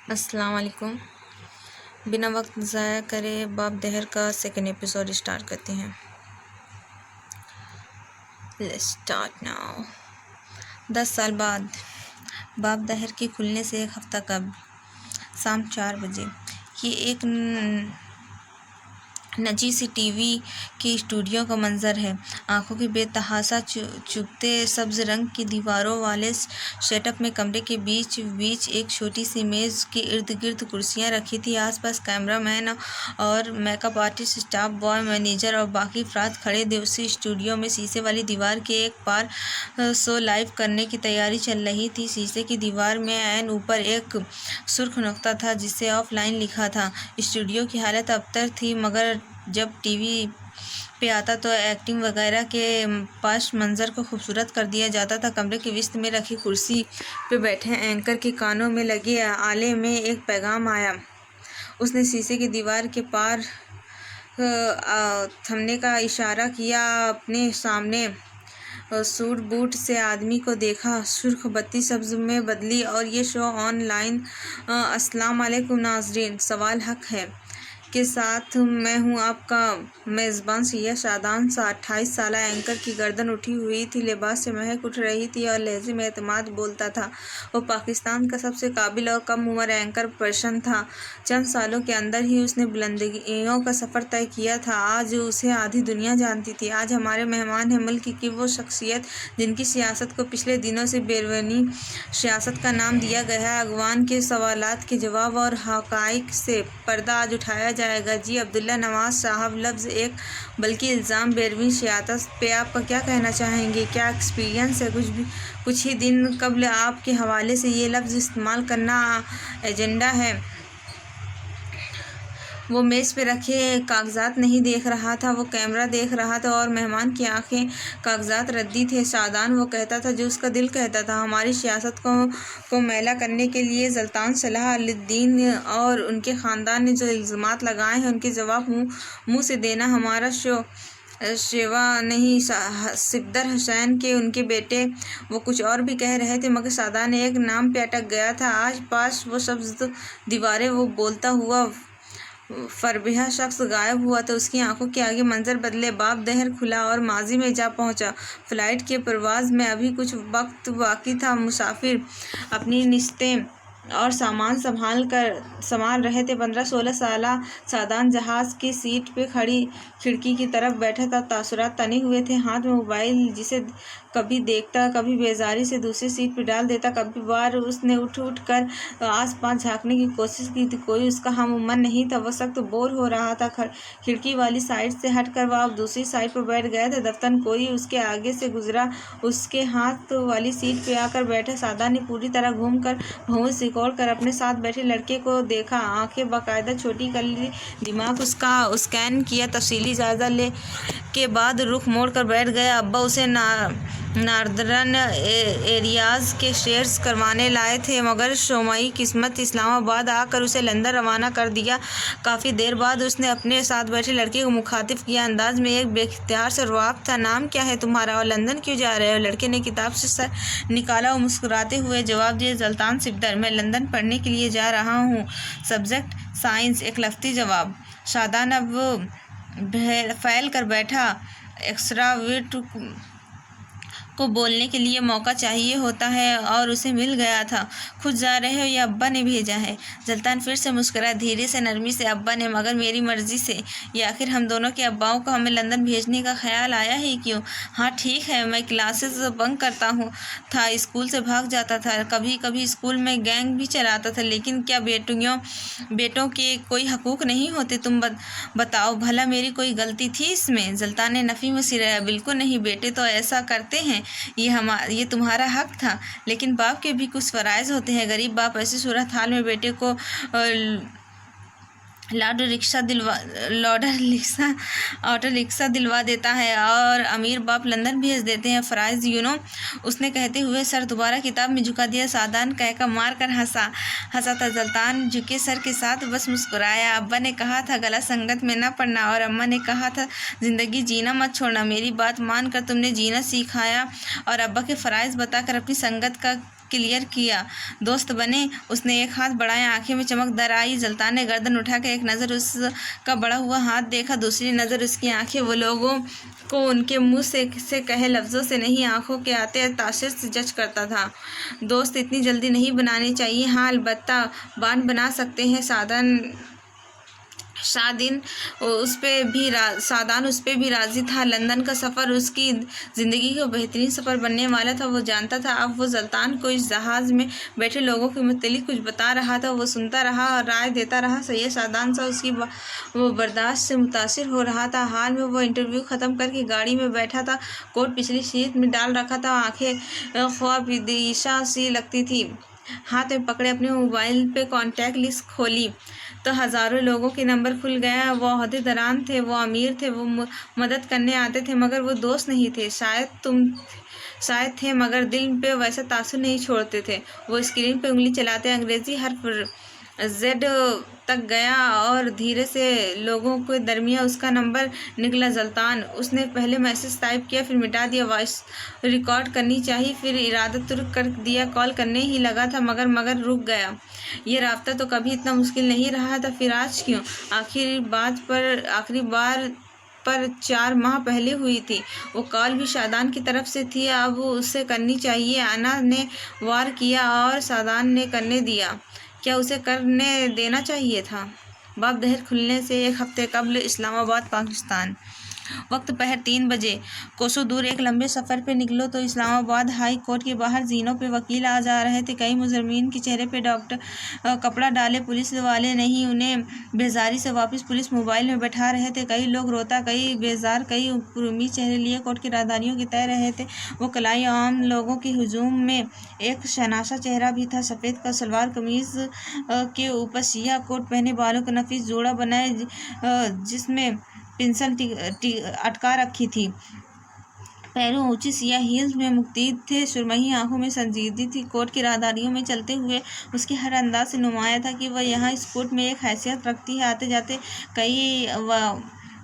अस्सलाम वालेकुम। बिना वक्त ज़ाया करे बाप दहर का सेकंड एपिसोड स्टार्ट करते हैं। Let's start now. 10 साल बाद बाप दहर के खुलने से एक हफ़्ता कबल शाम 4 बजे ये एक नजी सी टीवी के स्टूडियो का मंजर है। आंखों की बेतहासा चुभते सब्ज रंग की दीवारों वाले सेटअप में कमरे के बीच बीच एक छोटी सी मेज के इर्द गिर्द कुर्सियां रखी थी। आसपास कैमरामैन और makeup artist, staff boy, manager और बाकी अफराद खड़े थे। उसी स्टूडियो में शीशे वाली दीवार के एक पार शो लाइव करने की तैयारी चल रही थी। शीशे की दीवार में ऐन ऊपर एक सुर्ख नुक्ता था जिसे ऑफलाइन लिखा था। स्टूडियो की हालत अबतर थी, मगर जब टीवी पे आता तो एक्टिंग वगैरह के पास मंजर को खूबसूरत कर दिया जाता था। कमरे के विस्त में रखी कुर्सी पे बैठे एंकर के कानों में लगे आले में एक पैगाम आया। उसने शीशे की दीवार के पार थमने का इशारा किया। अपने सामने सूट बूट से आदमी को देखा। सुर्ख बत्ती सब्ज में बदली और ये शो ऑनलाइन। अस्सलाम वालेकुम नाज़रीन, सवाल हक है के साथ मैं हूं आपका मेज़बान सैयद शादान सा। 28 साला एंकर की गर्दन उठी हुई थी, लिबास से महक उठ रही थी और लहजे में एतमाद बोलता था। वो पाकिस्तान का सबसे काबिल और कम उम्र एंकर पर्सन था। चंद सालों के अंदर ही उसने बुलंदियों का सफ़र तय किया था। आज उसे आधी दुनिया जानती थी। आज हमारे मेहमान हैं मुल्क की वो शख्सियत जिनकी सियासत को पिछले दिनों से बैरूनी सियासत का नाम दिया गया है। अगवान के सवालात के जवाब और हक़ाइक़ से पर्दा आज उठाया जाएगा। जी अब्दुल्ला नवाज साहब, लफ्ज़ एक बल्कि इल्ज़ाम बैरूनी सियासत पे आपका क्या कहना चाहेंगे? क्या एक्सपीरियंस है? कुछ ही दिन कबल आपके हवाले से ये लफ्ज़ इस्तेमाल करना एजेंडा है। वो मेज़ पे रखे कागजात नहीं देख रहा था, वो कैमरा देख रहा था और मेहमान की आंखें कागजात रद्दी थे। शादान वो कहता था जो उसका दिल कहता था। हमारी सियासत को मैला करने के लिए सुल्तान सलाह अल-दीन और उनके ख़ानदान ने जो इल्ज़ामात लगाए हैं उनके जवाब मुँह से देना हमारा शेवा नहीं। सिकंदर हुसैन के उनके बेटे वो कुछ और भी कह रहे थे, मगर शादान ने एक नाम पे अटक गया था। आज पास वो सब्ज़ दीवारें, वो बोलता हुआ फरबेहा शख्स गायब हुआ तो उसकी आंखों के आगे मंजर बदले। बाप दहर खुला और माजी में जा पहुंचा। फ़्लाइट के परवाज़ में अभी कुछ वक्त बाकी था। मुसाफिर अपनी निश्तें और सामान संभाल रहे थे। 15-16 साला शादान जहाज़ की सीट पे खड़ी खिड़की की तरफ बैठा था। तासुरात तने हुए थे। हाथ में मोबाइल, जिसे कभी देखता कभी बेजारी से दूसरी सीट पे डाल देता। कभी बार उसने उठ कर आस पास झाँकने की कोशिश की थी, कोई उसका हम उम्र नहीं था। वह सख्त बोर हो रहा था। खिड़की वाली साइड से हटकर वह अब दूसरी साइड पर बैठ गया था। दफ्तरन कोई उसके आगे से गुजरा, उसके हाथ वाली सीट पे आकर बैठा। शादान ने पूरी तरह घूम कर भौं सिकोड़ कर अपने साथ बैठे लड़के को देखा। आंखें बाकायदा छोटी कर ली, दिमाग उसका स्कैन किया। तफसीली जायजा ले के बाद रुख मोड़ कर बैठ गया। अब्बा उसे नार्दर्न एरियाज़ के शेयर्स करवाने लाए थे, मगर शोमई किस्मत इस्लामाबाद आकर उसे लंदन रवाना कर दिया। काफ़ी देर बाद उसने अपने साथ बैठे लड़के को मुखातिब किया। अंदाज में एक बेख्तियार से रुआब था। नाम क्या है तुम्हारा और लंदन क्यों जा रहे हो? लड़के ने किताब से सर निकाला और मुस्कुराते हुए जवाब दिया, सुल्तान सिकंदर, मैं लंदन पढ़ने के लिए जा रहा हूँ। Subject science. एक लफ्ती जवाब। शादान अब फैल कर बैठा। एक्स्ट्रावर्ट को बोलने के लिए मौका चाहिए होता है और उसे मिल गया था। खुद जा रहे हो या अब्बा ने भेजा है? सुल्तान फिर से मुस्कुराया, धीरे से नरमी से। अब्बा ने, मगर मेरी मर्ज़ी से। या आखिर हम दोनों के अब्बाओं को हमें लंदन भेजने का ख्याल आया ही क्यों? हाँ ठीक है, मैं क्लासेस बंक करता था, स्कूल से भाग जाता था, कभी कभी स्कूल में गैंग भी चलाता था, लेकिन क्या बेटों के कोई हकूक़ नहीं होते? तुम बताओ भला, मेरी कोई गलती थी इसमें? सुल्तान ने नफ़ी में सिराया, बिल्कुल नहीं, बेटे तो ऐसा करते हैं, ये तुम्हारा हक था, लेकिन बाप के भी कुछ फ़राइज़ होते हैं। गरीब बाप ऐसी सूरत हाल में बेटे को ऑटो रिक्शा दिलवा देता है और अमीर बाप लंदन भेज देते हैं। फ़राइज़ उसने कहते हुए सर दोबारा किताब में झुका दिया। शादान कहकर मार कर हंसा था। सुल्तान झुके सर के साथ बस मुस्कुराया। अब्बा ने कहा था गलत संगत में न पड़ना, और अम्मा ने कहा था ज़िंदगी जीना मत छोड़ना। मेरी बात मान कर तुमने जीना सिखाया और अब्बा के फ़राइज़ बताकर अपनी संगत क्लियर किया, दोस्त बने। उसने एक हाथ बढ़ाया, आंखें में चमक दर आई। ज़ल्तान ने गर्दन उठाकर एक नज़र उसका बढ़ा हुआ हाथ देखा, दूसरी नज़र उसकी आंखें। वो लोगों को उनके मुंह से कहे लफ्ज़ों से नहीं, आंखों के आते तासुर से जज करता था। दोस्त इतनी जल्दी नहीं बनानी चाहिए। हाँ, अलबत्ता बांड बना सकते हैं। सादान उस पे भी राज़ी था। लंदन का सफ़र उसकी ज़िंदगी का बेहतरीन सफ़र बनने वाला था, वो जानता था। अब वो ज़ल्तान को इस जहाज़ में बैठे लोगों के मुतल्लिक़ कुछ बता रहा था। वो सुनता रहा और राय देता रहा। सैयद सादान सा उसकी वो बर्दाश्त से मुतासिर हो रहा था। हाल में वो इंटरव्यू ख़त्म करके गाड़ी में बैठा था, कोट पिछली सीट में डाल रखा था, आंखें ख्वाबदिशा सी लगती थी। हाथ में पकड़े अपने मोबाइल पे कॉन्टैक्ट लिस्ट खोली तो हज़ारों लोगों के नंबर खुल गया। वो ओहदेदारान थे, वो अमीर थे, वो मदद करने आते थे, मगर वो दोस्त नहीं थे। शायद थे, मगर दिल पे वैसा तासुर नहीं छोड़ते थे। वो स्क्रीन पे उंगली चलाते अंग्रेज़ी हर्फ जेड तक गया और धीरे से लोगों के दरमियान उसका नंबर निकला। ज़ल्तान। उसने पहले मैसेज टाइप किया, फिर मिटा दिया। वॉइस रिकॉर्ड करनी चाहिए, फिर इरादा तुर्क कर दिया। कॉल करने ही लगा था, मगर रुक गया। ये राब्ता तो कभी इतना मुश्किल नहीं रहा था, फिर आज क्यों? आखिरी बार पर 4 माह पहले हुई थी। वो कॉल भी सादान की तरफ से थी। अब उसे करनी चाहिए। अना ने वार किया और सादान ने करने दिया। क्या उसे करने देना चाहिए था? बाब दहर खुलने से 1 हफ्ते कबल, इस्लामाबाद, पाकिस्तान। वक्त पहर 3 बजे। कोसों दूर एक लंबे सफ़र पे निकलो तो इस्लामाबाद हाई कोर्ट के बाहर जीनों पे वकील आ जा रहे थे। कई मुजरिमीन के चेहरे पे कपड़ा डाले पुलिस वाले नहीं उन्हें बेजारी से वापस पुलिस मोबाइल में बैठा रहे थे। कई लोग रोता, कई बेजार, कई पुरुमी चेहरे लिए कोर्ट की राहदारियों के तय रहे थे। वो कलाई आम लोगों के हुजूम में एक शनासा चेहरा भी था। सफ़ेद का सलवार कमीज़ के ऊपर सिया कोट पहने, बालों का नफीस जोड़ा बनाए जिसमें पिंसल अटका रखी थी, पैरों ऊंची सिया हील्स में मुक्तीद थे, सुरमई आंखों में संजीदगी थी। कोर्ट की राहदारियों में चलते हुए उसके हर अंदाज से नुमाया था कि वह यहाँ इस कोर्ट में एक हैसियत रखती है। आते जाते कई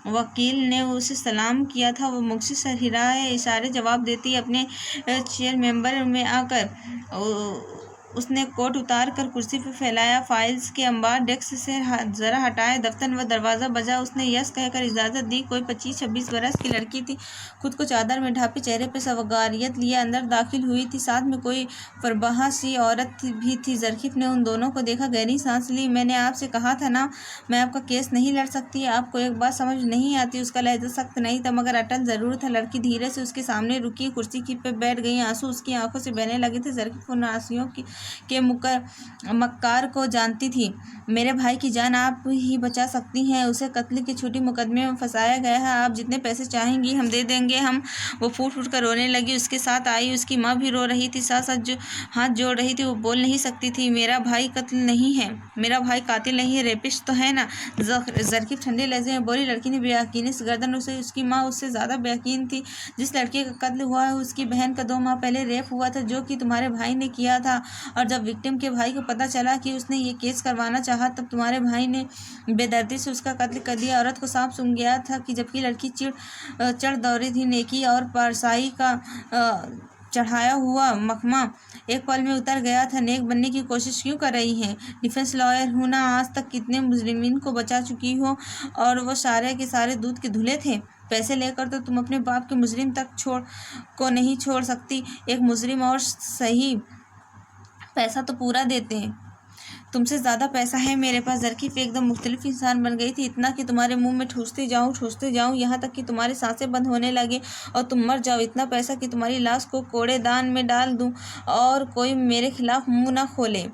वकील ने उसे सलाम किया था। वो मुझसे सर हिलाए, इशारे जवाब देती अपने चेयर मेंबर में आकर उसने कोट उतार कर कुर्सी पर फैलाया। फाइल्स के अंबार डेस्क से ज़रा हटाए। दफ्तर व दरवाज़ा बजा। उसने यस कहकर इजाज़त दी। कोई 25-26 बरस की लड़की थी, खुद को चादर में ढापे, चेहरे पे सवगारियत लिए अंदर दाखिल हुई थी। साथ में कोई फरबहा सी औरत भी थी। ज़रकीफ ने उन दोनों को देखा, गहरी सांस ली। मैंने आपसे कहा था ना, मैं आपका केस नहीं लड़ सकती। आपको एक बात समझ नहीं आती। उसका लहजा सख्त नहीं था, मगर अटल ज़रूर था। लड़की धीरे से उसके सामने रुकी, कुर्सी पे बैठ गई। आंसू उसकी आंखों से बहने लगे थे। ज़रकीफ उन आंसुओं के मक्कार को जानती थी। मेरे भाई की जान आप ही बचा सकती हैं। उसे कत्ल के झूठे मुकदमे में फंसाया गया है। आप जितने पैसे चाहेंगी हम दे देंगे हम। वो फूट फूट कर रोने लगी। उसके साथ आई उसकी माँ भी रो रही थी, साथ साथ हाथ जोड़ रही थी। वो बोल नहीं सकती थी। मेरा भाई कत्ल नहीं है, मेरा भाई कातिल नहीं है, रेपिस्ट तो है ना? ज़रकीफ ठंडे लहजे में बोली। लड़की ने बेयकीनी से गर्दन उसे, उसकी माँ उससे ज़्यादा बेयकीन थी। जिस लड़के का कत्ल हुआ है उसकी बहन का 2 माह पहले रेप हुआ था, जो कि तुम्हारे भाई ने किया था। और जब विक्टिम के भाई को पता चला कि उसने ये केस करवाना चाहा, तब तुम्हारे भाई ने बेदर्दी से उसका कत्ल कर दिया। औरत को सांप सूंघ गया था कि जबकि लड़की चढ़ दौड़ी थी। नेकी और पारसाई का चढ़ाया हुआ मखमा एक पल में उतर गया था। नेक बनने की कोशिश क्यों कर रही हैं? डिफेंस लॉयर हूँ ना, आज तक कितने मुजरिमीन को बचा चुकी हो, और वो सारे के सारे दूध के धुले थे। पैसे लेकर तो तुम अपने बाप के मुजरिम तक नहीं छोड़ सकती। एक मुजरिम और सही पैसा तो पूरा देते हैं। तुमसे ज़्यादा पैसा है मेरे पास। ज़रकीफ एकदम मुख्तलिफ इंसान बन गई थी। इतना कि तुम्हारे मुंह में ठूसते जाऊँ यहाँ तक कि तुम्हारी सांसें बंद होने लगे और तुम मर जाओ। इतना पैसा कि तुम्हारी लाश को कूड़ेदान में डाल दूँ और कोई मेरे खिलाफ मुंह ना खोले।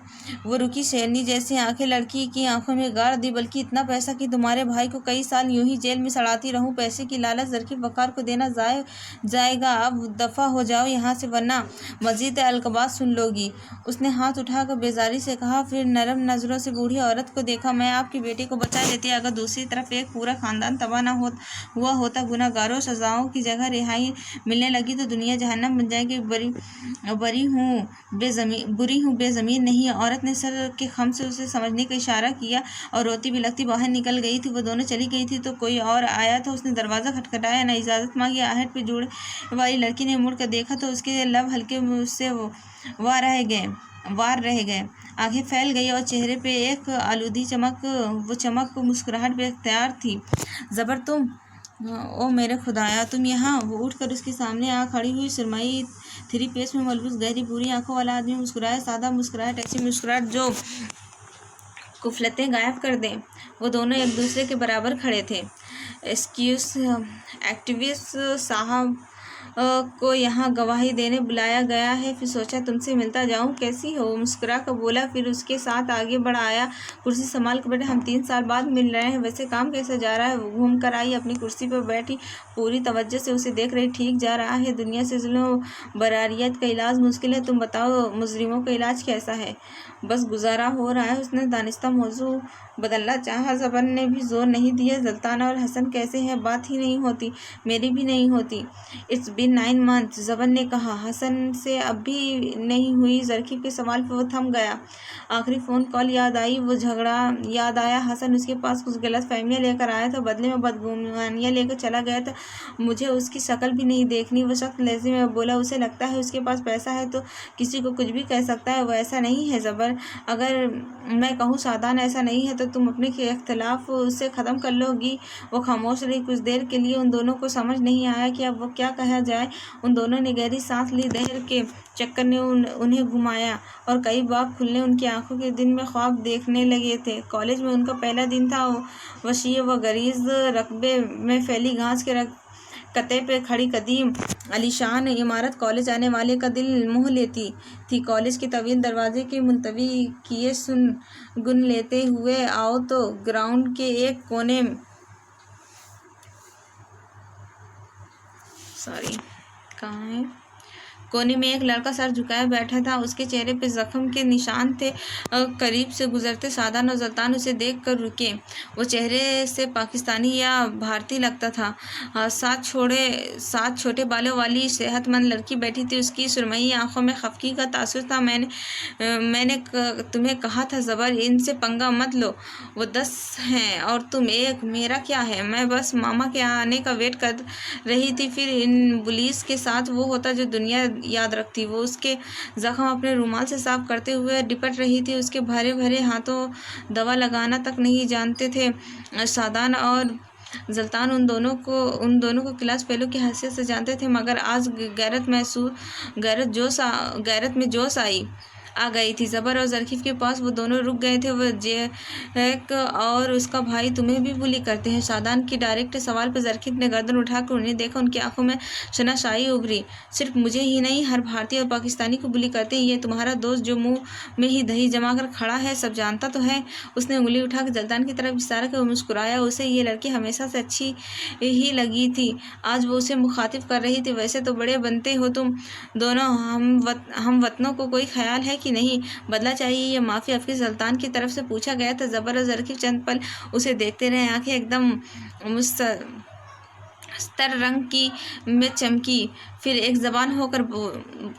वो रुकी, शेरनी जैसी आंखें लड़की की आंखों में गाड़ दी। बल्कि इतना पैसा कि तुम्हारे भाई को कई साल यूं ही जेल में सड़ाती रहूँ। पैसे की लालच ज़रकीफ वक़ार को देना जाएगा। अब दफ़ा हो जाओ यहाँ से, वरना मज़ीद अलकबात सुन लोगी। उसने हाथ उठाकर बेजारी से कहा, फिर नरम नज़रों से बूढ़ी औरत को देखा। मैं आपकी बेटी को बचा लेती अगर दूसरी तरफ एक पूरा खानदान तबाह न हुआ होता। गुनहगारों सजाओं की जगह रिहाई मिलने लगी तो दुनिया जहन्नम बन जाएगी। बुरी हूँ बेज़मीन नहीं। औरत ने सर के खम से उसे समझने का इशारा किया और रोती बिलखती बाहर निकल गई थी। वो दोनों चली गई थी तो कोई और आया था। उसने दरवाज़ा खटखटाया, न इजाज़त मांगी। आहट पे जोड़े वाली लड़की ने मुड़ कर देखा तो उसके लब हल्के से वार रह गए, आंखें फैल गई और चेहरे पे एक आलूदी चमक मुस्कुराहट बेख्तियार थी। ज़बर तुम, ओ मेरे खुदाया, तुम यहाँ। वो उठकर उसके सामने आ खड़ी हुई। सुरमई थ्री पीस में मलबूस गहरी भूरी आंखों वाला आदमी मुस्कुराया। सादा मुस्कुराहट, ऐसी मुस्कुराहट जो कुफलतें गायब कर दें। वो दोनों एक दूसरे के बराबर खड़े थे। एक्टिविस्ट साहब को यहाँ गवाही देने बुलाया गया है। फिर सोचा तुमसे मिलता जाऊँ। कैसी हो? मुस्कुरा कर बोला, फिर उसके साथ आगे बढ़ आया। कुर्सी संभाल कर बैठे। हम 3 साल बाद मिल रहे हैं, वैसे काम कैसा जा रहा है? वो घूम कर आई, अपनी कुर्सी पर बैठी, पूरी तवज्जो से उसे देख रही। ठीक जा रहा है। दुनिया से जुल्म बरारियत का इलाज मुश्किल है। तुम बताओ, मुजरिमों का इलाज कैसा है? बस गुजारा हो रहा है। उसने दानिस्ता मौजू बदलना चाहा। ज़बर ने भी जोर नहीं दिया। ज़ल्ताना और हसन कैसे हैं? बात ही नहीं होती। मेरी भी नहीं होती। इट्स बीन 9 months, ज़बर ने कहा। हसन से अब भी नहीं हुई। ज़रकीब के सवाल पर वो थम गया। आखिरी फ़ोन कॉल याद आई, वो झगड़ा याद आया। हसन उसके पास कुछ गलतफहमियाँ लेकर आया था, बदले में बदगुमानियाँ लेकर चला गया था। मुझे उसकी शक्ल भी नहीं देखनी। वो सख्त लहजे में बोला। उसे लगता है उसके पास पैसा है तो किसी को कुछ भी कह सकता है। वो ऐसा नहीं है ज़बर। अगर मैं कहूँ सादान ऐसा नहीं है तो तुम अपने इख्तलाफ उससे ख़त्म कर लोगी। वो खामोश रही कुछ देर के लिए। उन दोनों को समझ नहीं आया कि अब वो क्या कहा जाए। उन दोनों ने गहरी सांस ली। देर के चक्कर ने उन्हें घुमाया और कई बाग खुलने उनकी आंखों के दिन में ख्वाब देखने लगे थे। कॉलेज में उनका पहला दिन था। वसीअ व गरीज रकबे में फैली घास के कते पे खड़ी कदीम आलीशान इमारत कॉलेज आने वाले का दिल मोह लेती थी। कॉलेज के तवील दरवाजे के मुलतवी किए गुन लेते हुए आओ तो ग्राउंड के एक कोने कहाँ है? कोने में एक लड़का सर झुकाए बैठा था। उसके चेहरे पे जख्म के निशान थे। करीब से गुजरते सादान और ज़ल्तान उसे देख कर रुके। वो चेहरे से पाकिस्तानी या भारतीय लगता था। सात छोटे बालों वाली सेहतमंद लड़की बैठी थी। उसकी सुरमई आंखों में खफकी का तासुर था। मैंने तुम्हें कहा था ज़बर, इनसे पंगा मत लो। वो 10 हैं और तुम 1। मेरा क्या है? मैं बस मामा के आने का वेट कर रही थी। फिर इन बुलीस के साथ वो होता जो दुनिया याद रखती। वो उसके जख्म अपने रुमाल से साफ करते हुए डिपट रही थी। उसके भरे भरे हाथों दवा लगाना तक नहीं जानते थे। सादान और ज़ल्तान उन दोनों को क्लास फेलो की हैसियत से जानते थे, मगर आज गैरत में जोश आ गई थी। ज़बर और ज़रकीफ के पास वो दोनों रुक गए थे। वो जैक और उसका भाई तुम्हें भी बुली करते हैं? सादान की डायरेक्ट सवाल पर ज़रकीफ ने गर्दन उठाकर उन्हें देखा। उनकी आंखों में शनाशाई उभरी। सिर्फ मुझे ही नहीं, हर भारतीय और पाकिस्तानी को बुली करते हैं। ये तुम्हारा दोस्त जो मुंह में ही दही जमा कर खड़ा है सब जानता तो है। उसने उंगली उठाकर ज़ल्तान की तरफ इशारा कर मुस्कुराया। उसे ये लड़की हमेशा से अच्छी ही लगी थी। आज वो उसे मुखातिब कर रही थी। वैसे तो बड़े बनते हो तुम दोनों। हम वतनों को कोई ख्याल है कि नहीं? बदला चाहिए या माफ़ी? अफकी ज़ल्तान की तरफ से पूछा गया था। ज़बर और ज़रकीफ चंद पल उसे देखते रहे। आंखें एकदम स्तर रंग की में चमकी। फिर एक ज़बान होकर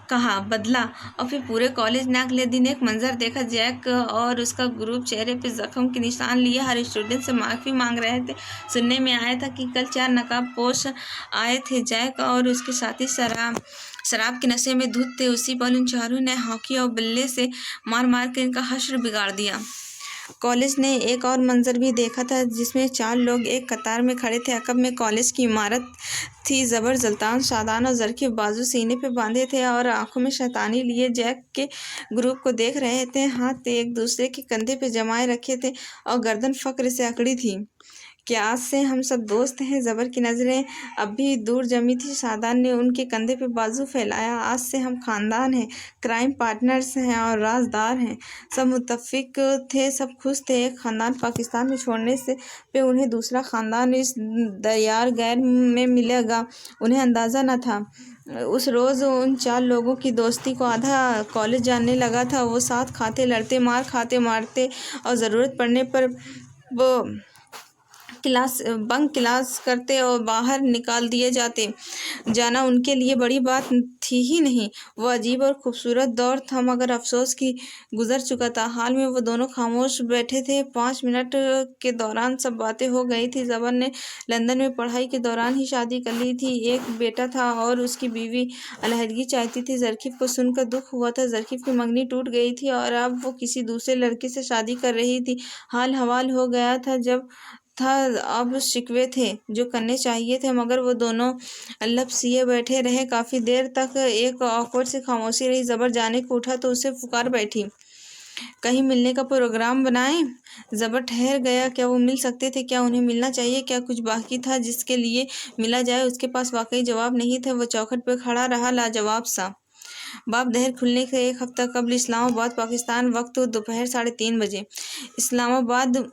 कहा बदला। और फिर पूरे कॉलेज ने अगले दिन एक मंजर देखा। जैक और उसका ग्रुप चेहरे पे जख्म के निशान लिए हर स्टूडेंट से माफ़ी मांग रहे थे। सुनने में आया था कि कल 4 नकाबपोश आए थे। जैक और उसके साथी शराब के नशे में धुत थे। उसी पल उन चारों ने हॉकी और बल्ले से मार मार कर इनका हश्र बिगाड़ दिया। कॉलेज ने एक और मंजर भी देखा था, जिसमें 4 लोग एक कतार में खड़े थे। अकब में कॉलेज की इमारत थी। ज़बर, ज़ल्तान, सादान और ज़रकीफ बाजू सीने पे बांधे थे और आंखों में शैतानी लिए जैक के ग्रुप को देख रहे थे। हाथ एक दूसरे के कंधे पे जमाए रखे थे और गर्दन फ़क्र से अकड़ी थी। क्या आज से हम सब दोस्त हैं? ज़बर की नज़रें अब भी दूर जमी थी। शादान ने उनके कंधे पे बाजू फैलाया। आज से हम ख़ानदान हैं, क्राइम पार्टनर्स हैं और राजदार हैं। सब मुत्तफ़िक थे, सब खुश थे। एक ख़ानदान पाकिस्तान में छोड़ने से पे उन्हें दूसरा ख़ानदान इस दरियार गैर में मिलेगा, उन्हें अंदाज़ा न था। उस रोज़ उन 4 लोगों की दोस्ती को आधा कॉलेज जानने लगा था। वो साथ खाते, लड़ते, मार खाते, मारते और ज़रूरत पड़ने पर वो बंक क्लास करते और बाहर निकाल दिए जाते। जाना उनके लिए बड़ी बात थी ही नहीं। वो अजीब और खूबसूरत दौर था, मगर अफसोस कि गुजर चुका था। हाल में वो दोनों खामोश बैठे थे। 5 मिनट के दौरान सब बातें हो गई थी। ज़बर ने लंदन में पढ़ाई के दौरान ही शादी कर ली थी। एक बेटा था और उसकी बीवी अलहदगी चाहती थी। ज़रकीब को सुनकर दुख हुआ था। ज़रकीब की मंगनी टूट गई थी और अब वो किसी दूसरे लड़के से शादी कर रही थी। हाल हवाल हो गया था। अब शिकवे थे जो करने चाहिए थे, मगर वो दोनों लपसिए बैठे रहे। काफ़ी देर तक एक ऑकवर्ड सी खामोशी रही। ज़बर जाने को उठा तो उसे पुकार बैठी, कहीं मिलने का प्रोग्राम बनाएं। ज़बर ठहर गया। क्या वो मिल सकते थे? क्या उन्हें मिलना चाहिए? क्या कुछ बाकी था जिसके लिए मिला जाए? उसके पास वाकई जवाब नहीं था। वो चौखट पर खड़ा रहा, लाजवाब सा। बाब दहर खुलने के एक हफ्ता कबल इस्लामाबाद, पाकिस्तान, वक्त दोपहर 3:30 बजे। इस्लामाबाद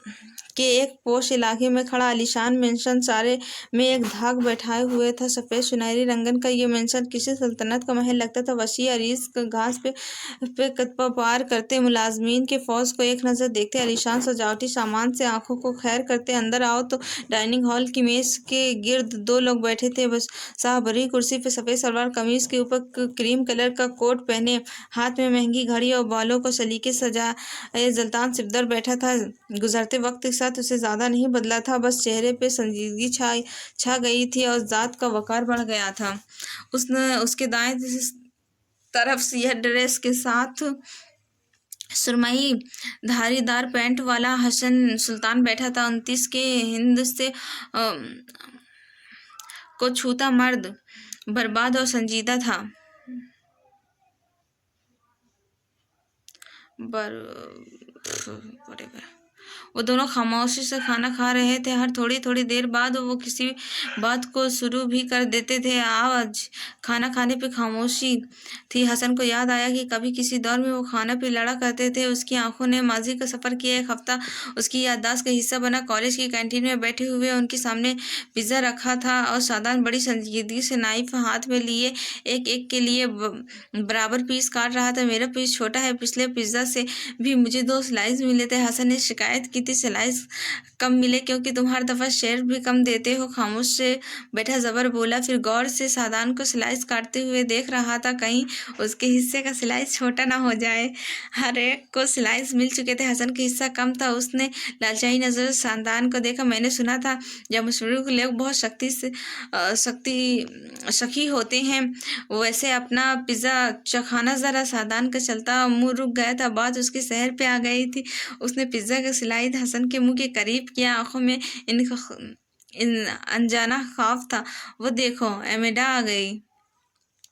के एक पोश इलाके में खड़ा आलीशान मेंशन सारे में एक धाक बैठाए हुए था। सफ़ेद सुनहरी रंगन का ये मेंशन किसी सल्तनत का महल लगता था। वसी अरीस घास पे कतपा पार करते, मुलाजमीन के फौज को एक नज़र देखते, आलीशान सजावटी सामान से आंखों को खैर करते। अंदर आओ तो डाइनिंग हॉल की मेज़ के गिर्द 2 लोग बैठे थे। बस साहबरी कुर्सी पे सफ़ेद सलवार कमीज़ के ऊपर क्रीम कलर का कोट पहने, हाथ में महंगी घड़ी और बालों को सलीके सजाए ज़ुल्तान सिकदर बैठा था। गुजरते वक्त के साथ उसे ज़्यादा नहीं बदला था, बस चेहरे पे संजीदगी छा गई थी और ज़ात का वक़ार बढ़ गया था। उसके दाएं तरफ सिया ड्रेस के साथ सुरमई धारीदार पैंट वाला हसन सुल्तान बैठा था। 29 के हिंद से को छूता मर्द बर्बाद और संजीदा था। वो दोनों खामोशी से खाना खा रहे थे। हर थोड़ी थोड़ी देर बाद वो किसी बात को शुरू भी कर देते थे। आज खाना खाने पे खामोशी थी। हसन को याद आया कि कभी किसी दौर में वो खाना पे लड़ा करते थे। उसकी आंखों ने माजी का सफ़र किया। एक हफ्ता उसकी याददाश्त का हिस्सा बना। कॉलेज की कैंटीन में बैठे हुए उनके सामने पिज़्ज़ा रखा था और शादान बड़ी संजीदगी से नाइफ हाथ में लिए एक एक के लिए बराबर पीस काट रहा था। मेरा पीस छोटा है, पिछले पिज़्ज़ा से भी मुझे 2 स्लाइस मिले थे। हसन ने शिकायत की थी, स्लाइस कम मिले क्योंकि तुम हर दफ़ा शेयर भी कम देते हो। खामोश से बैठा ज़बर बोला, फिर गौर से शादान को स्लाइस काटते हुए देख रहा था, कहीं उसके हिस्से का स्लाइस छोटा ना हो जाए। हर एक को स्लाइस मिल चुके थे, हसन का हिस्सा कम था। उसने लालचाई नज़र शादान को देखा। मैंने सुना था जब मशहूर के लोग बहुत सखी होते हैं, वैसे अपना पिज़्ज़ा चखाना ज़रा। शादान का चलता मुँह रुक गया था, बात उसके शहर पे आ गई थी। उसने पिज़्ज़ा का स्लाइस हसन के मुंह के करीब किया। आंखों में अनजाना खौफ था। वो देखो, एमेडा आ गई।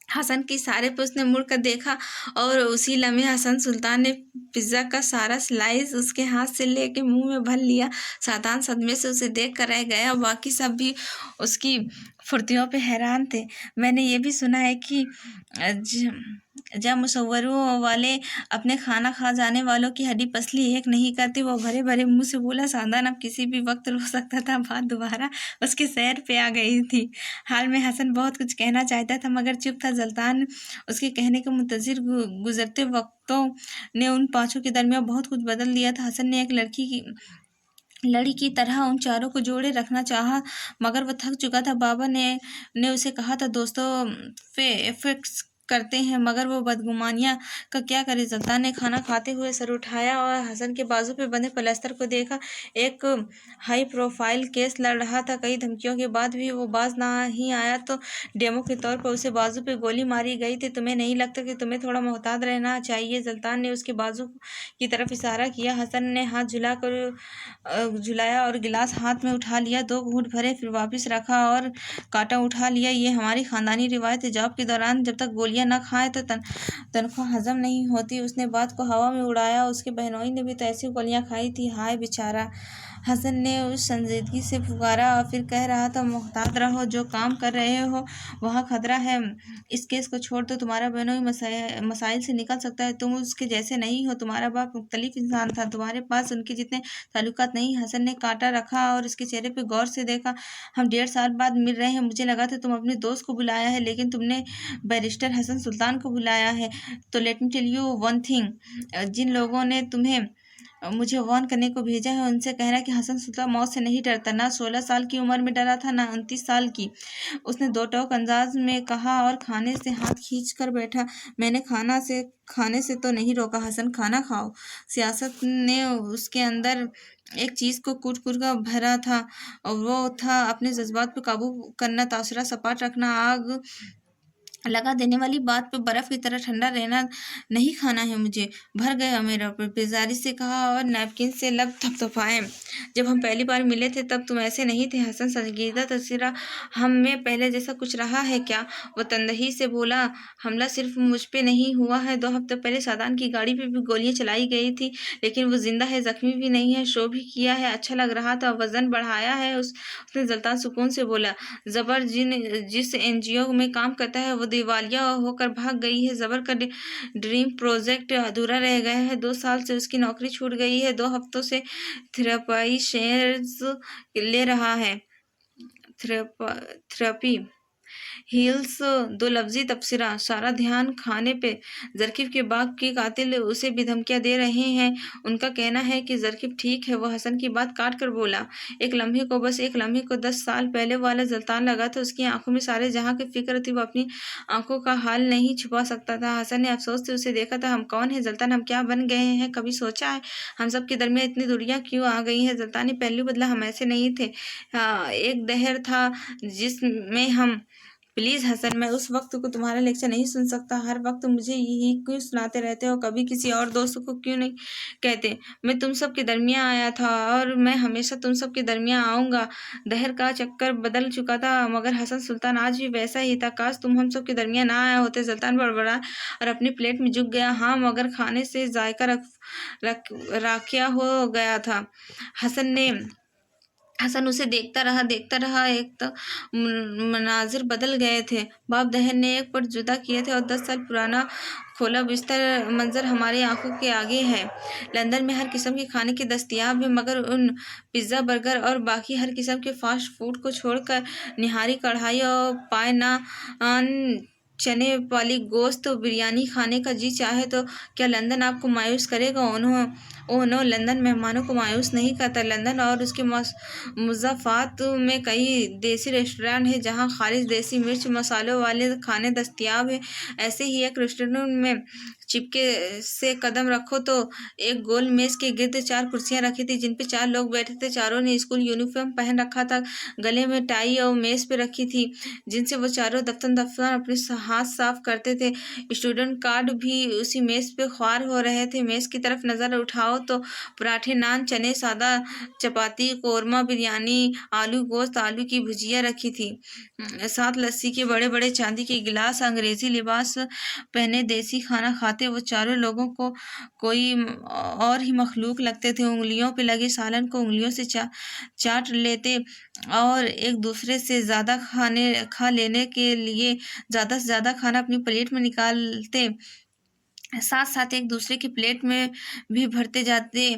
हसन के इशारे पर उसने मुड़ कर देखा और उसी लम्हे हसन सुल्तान ने पिज़्ज़ा का सारा स्लाइस उसके हाथ से लेके मुंह में भर लिया। शादान सदमे से उसे देख कर रह गया। बाकी सब भी उसकी फुर्तियों पे हैरान थे। मैंने ये भी सुना है कि जब मुसव्वरों वाले अपने खाना खा जाने वालों की हड्डी पसली एक नहीं करते। वो भरे भरे मुंह से बोला। शादान अब किसी भी वक्त रो सकता था। बात दोबारा उसके सैर पे आ गई थी। हाल में हसन बहुत कुछ कहना चाहता था, मगर चुप था। सुल्तान उसके कहने के मुंतज़िर। गुजरते वक्तों ने उन 5 के दरमियान बहुत कुछ बदल दिया था। हसन ने एक लड़ी की तरह उन चारों को जोड़े रखना चाहा, मगर वह थक चुका था। बाबा ने उसे कहा था, दोस्तों फिक्स करते हैं, मगर वो बदगुमानियाँ का क्या करे। सुल्तान ने खाना खाते हुए सर उठाया और हसन के बाजू पे बंधे प्लास्टर को देखा। एक हाई प्रोफाइल केस लड़ रहा था। कई धमकियों के बाद भी वो बाज नहीं आया तो डेमो के तौर पर उसे बाजू पे गोली मारी गई थी। तुम्हें नहीं लगता कि तुम्हें थोड़ा मोहतात रहना चाहिए? सुल्तान ने उसके बाजू की तरफ इशारा किया। हसन ने हाथ झुलाया और गिलास हाथ में उठा लिया। 2 घूंट भरे, फिर वापस रखा और कांटा उठा लिया। ये हमारी खानदानी रिवायत है, जॉब के दौरान जब तक गोलियां न खाए तो तनख्वाह हजम नहीं होती। उसने बात को हवा में उड़ाया। उसके बहनोई ने भी तो ऐसी गोलियां खाई थी। हाय बेचारा। हसन ने उस संजीदगी से पुकारा और फिर कह रहा था, मुहतात रहो, जो काम कर रहे हो वहाँ खतरा है। इस केस को छोड़ दो, तुम्हारा बहनोई मसाइल से निकल सकता है। तुम उसके जैसे नहीं हो, तुम्हारा बाप मुख्तलिफ इंसान था, तुम्हारे पास उनके जितने ताल्लुकात नहीं। हसन ने कांटा रखा और उसके चेहरे पे गौर से देखा। हम 1.5 साल बाद मिल रहे हैं, मुझे लगा था तुम अपने दोस्त को बुलाया है, लेकिन तुमने बैरिस्टर हसन सुल्तान को बुलाया है। तो let me tell you one thing, जिन लोगों ने तुम्हें मुझे वार्न करने को भेजा है उनसे कहना कि हसन सुल्तान मौत से नहीं डरता, ना 16 साल की उम्र में डरा था, ना 29 साल की। उसने दो टोक अंदाज में कहा और खाने से हाथ खींच कर बैठा। मैंने खाने से तो नहीं रोका हसन, खाना खाओ। सियासत ने उसके अंदर एक चीज को कूट कूट कर भरा था, और वो था अपने जज्बात पर काबू करना, तासुरात सपाट रखना, आग लगा देने वाली बात पे बर्फ की तरह ठंडा रहना नहीं खाना है मुझे। भर गया मेरा ऊपर, बेजारी से कहा और नैपकिन से लब थपथपाए। जब हम पहली बार मिले थे तब तुम ऐसे नहीं थे हसन, संजीदा तस्वीर हम में पहले जैसा कुछ रहा है क्या? वो तंदही से बोला, हमला सिर्फ मुझ पे नहीं हुआ है, 2 हफ्ते पहले सादान की गाड़ी पे भी गोलियां चलाई गई थी, लेकिन वो जिंदा है, जख्मी भी नहीं है, शो भी किया है, अच्छा लग रहा था, वजन बढ़ाया है। उसने जलता सुकून से बोला, जबर जिस एनजीओ में काम करता है वो दिवालिया होकर भाग गई है। जबर का ड्रीम प्रोजेक्ट अधूरा रह गया है। 2 साल से उसकी नौकरी छूट गई है। 2 हफ्तों से थेरेपी शेयर्स ले रहा है। थेरेपी हील्स, 2 लफ्जी तबसरा, सारा ध्यान खाने पे। जरकीब के बाग के कातिल उसे भी धमकियां दे रहे हैं। उनका कहना है कि जरकीब ठीक है। वो हसन की बात काट कर बोला, एक लम्हे को, बस एक लम्हे को 10 साल पहले वाला जलतान लगा था। उसकी आंखों में सारे जहां की फिक्र थी। वो अपनी आंखों का हाल नहीं छुपा सकता था। हसन ने अफसोस से उसे देखा था। हम कौन है जलतान, हम क्या बन गए हैं? कभी सोचा है हम सब के दरमियान इतनी दूरियां क्यों आ गई हैं? जलतान ने पहलू बदला, हम ऐसे नहीं थे। एक दहर था जिसमें हम। प्लीज हसन, मैं उस वक्त को तुम्हारा लेक्चर नहीं सुन सकता। हर वक्त मुझे यही क्यों सुनाते रहते हो? कभी किसी और दोस्तों को क्यों नहीं कहते? मैं तुम सब के दरमियान आया था और मैं हमेशा तुम सब के दरमियान आऊंगा। दहर का चक्कर बदल चुका था, मगर हसन सुल्तान आज भी वैसा ही था। काश तुम हम सब के दरमियान ना आया होते। सुल्तान बड़बड़ा और अपनी प्लेट में झुक गया। हाँ, मगर खाने से जायका राखिया हो गया था। हसन उसे देखता रहा। एक तो मनाजिर बदल गए थे। बाप दहन ने एक पट जुदा किए थे और 10 साल पुराना खोला बिस्तर मंजर हमारी आंखों के आगे है। लंदन में हर किस्म के खाने के दस्तयाब है, मगर उन पिज्ज़ा, बर्गर और बाकी हर किस्म के फास्ट फूड को छोड़कर निहारी कढ़ाई और पाए नान, चने वाली गोश्त बिरयानी खाने का जी चाहे तो क्या लंदन आपको मायूस करेगा? ओह नो, लंदन मेहमानों को मायूस नहीं करता। लंदन और उसके मुज़ाफ़ात में कई देसी रेस्टोरेंट हैं जहां खालिस देसी मिर्च मसालों वाले खाने दस्तयाब हैं। ऐसे ही एक रेस्टोरेंट में चिपके से कदम रखो तो एक गोल मेज के गिर्द 4 कुर्सियां रखी थी, जिन पे 4 लोग बैठे थे। चारों ने स्कूल यूनिफॉर्म पहन रखा था। गले में टाई और मेज पे रखी थी, जिनसे वो चारों दफ्तर अपने हाथ साफ करते थे। स्टूडेंट कार्ड भी उसी मेज पे ख्वार हो रहे थे। मेज की तरफ नजर उठाओ तो पराठे, नान, चने, सादा चपाती, कोरमा, बिरयानी, आलू गोश्त, आलू की भुजिया रखी थी। साथ लस्सी के बड़े बड़े चांदी के गिलास। अंग्रेजी लिबास पहने देसी खाना खाते वो चारों लोगों को कोई और ही मखलूक लगते थे। उंगलियों पे लगे सालन को उंगलियों से चाट लेते और एक दूसरे से ज्यादा खा लेने के लिए ज्यादा से ज्यादा खाना अपनी प्लेट में निकालते, साथ साथ एक दूसरे की प्लेट में भी भरते जाते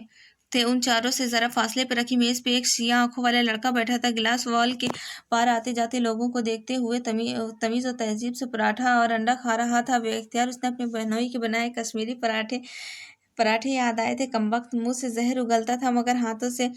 थे। उन चारों से जरा फासले पर रखी मेज पे एक सिया आंखों वाला लड़का बैठा था। गिलास वॉल के पार आते जाते लोगों को देखते हुए तमीज और तहजीब से पराठा और अंडा खा रहा था। बेख्तियार उसने अपने बहनोई के बनाए कश्मीरी पराठे याद आए थे। कमबख्त मुंह से जहर उगलता था, मगर हाथों से